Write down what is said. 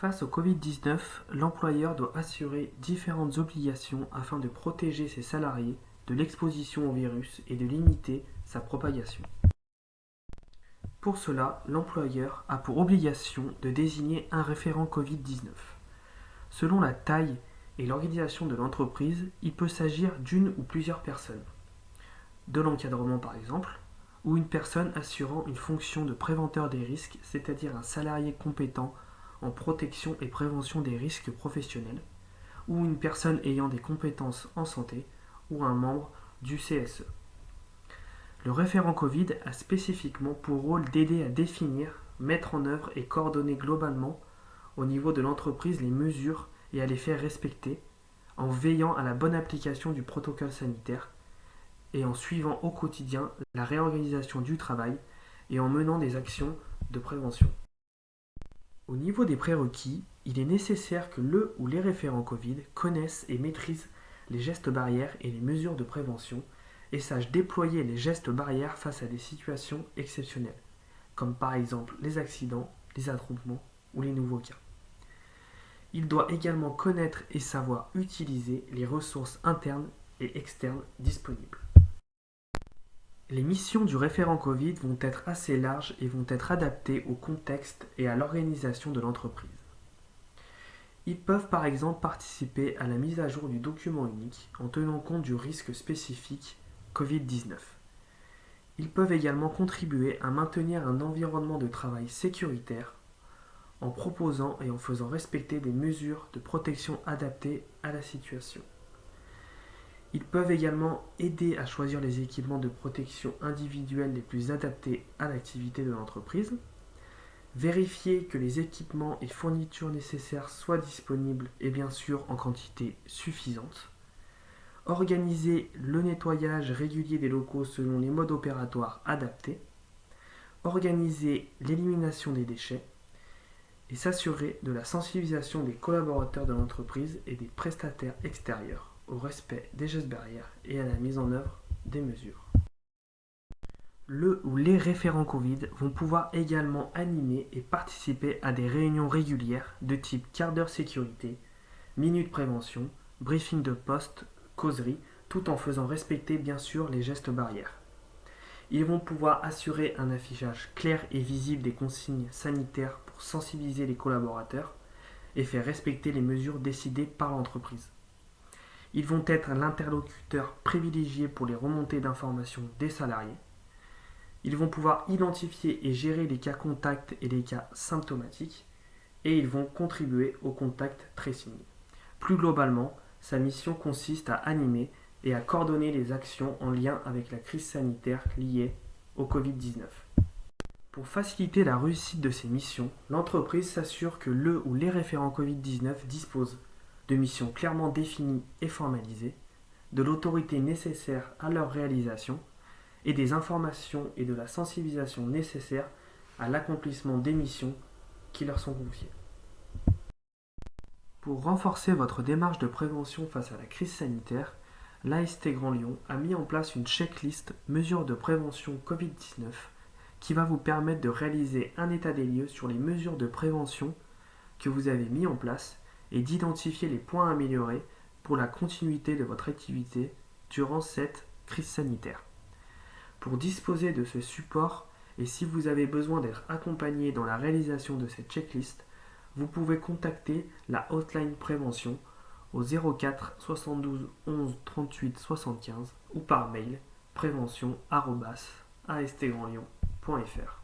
Face au Covid-19, l'employeur doit assurer différentes obligations afin de protéger ses salariés de l'exposition au virus et de limiter sa propagation. Pour cela, l'employeur a pour obligation de désigner un référent Covid-19. Selon la taille et l'organisation de l'entreprise, il peut s'agir d'une ou plusieurs personnes. De l'encadrement par exemple, ou une personne assurant une fonction de préventeur des risques, c'est-à-dire un salarié compétent en protection et prévention des risques professionnels, ou une personne ayant des compétences en santé, ou un membre du CSE. Le référent Covid a spécifiquement pour rôle d'aider à définir, mettre en œuvre et coordonner globalement au niveau de l'entreprise les mesures et à les faire respecter, en veillant à la bonne application du protocole sanitaire et en suivant au quotidien la réorganisation du travail et en menant des actions de prévention. Au niveau des prérequis, il est nécessaire que le ou les référents Covid connaissent et maîtrisent les gestes barrières et les mesures de prévention et sachent déployer les gestes barrières face à des situations exceptionnelles, comme par exemple les accidents, les attroupements ou les nouveaux cas. Il doit également connaître et savoir utiliser les ressources internes et externes disponibles. Les missions du référent Covid vont être assez larges et vont être adaptées au contexte et à l'organisation de l'entreprise. Ils peuvent par exemple participer à la mise à jour du document unique en tenant compte du risque spécifique Covid-19. Ils peuvent également contribuer à maintenir un environnement de travail sécuritaire en proposant et en faisant respecter des mesures de protection adaptées à la situation. Ils peuvent également aider à choisir les équipements de protection individuels les plus adaptés à l'activité de l'entreprise, vérifier que les équipements et fournitures nécessaires soient disponibles et bien sûr en quantité suffisante, organiser le nettoyage régulier des locaux selon les modes opératoires adaptés, organiser l'élimination des déchets et s'assurer de la sensibilisation des collaborateurs de l'entreprise et des prestataires extérieurs au respect des gestes barrières et à la mise en œuvre des mesures. Le ou les référents Covid vont pouvoir également animer et participer à des réunions régulières de type quart d'heure sécurité, minute prévention, briefing de poste, causerie, tout en faisant respecter bien sûr les gestes barrières. Ils vont pouvoir assurer un affichage clair et visible des consignes sanitaires pour sensibiliser les collaborateurs et faire respecter les mesures décidées par l'entreprise. Ils vont être l'interlocuteur privilégié pour les remontées d'informations des salariés. Ils vont pouvoir identifier et gérer les cas contacts et les cas symptomatiques et ils vont contribuer au contact tracing. Plus globalement, sa mission consiste à animer et à coordonner les actions en lien avec la crise sanitaire liée au Covid-19. Pour faciliter la réussite de ces missions, l'entreprise s'assure que le ou les référents Covid-19 disposent de missions clairement définies et formalisées, de l'autorité nécessaire à leur réalisation et des informations et de la sensibilisation nécessaires à l'accomplissement des missions qui leur sont confiées. Pour renforcer votre démarche de prévention face à la crise sanitaire, l'AST Grand Lyon a mis en place une checklist mesures de prévention Covid-19 qui va vous permettre de réaliser un état des lieux sur les mesures de prévention que vous avez mis en place et d'identifier les points à améliorer pour la continuité de votre activité durant cette crise sanitaire. Pour disposer de ce support et si vous avez besoin d'être accompagné dans la réalisation de cette checklist, vous pouvez contacter la hotline prévention au 04 72 11 38 75 ou par mail prévention@astgrandlyon.fr.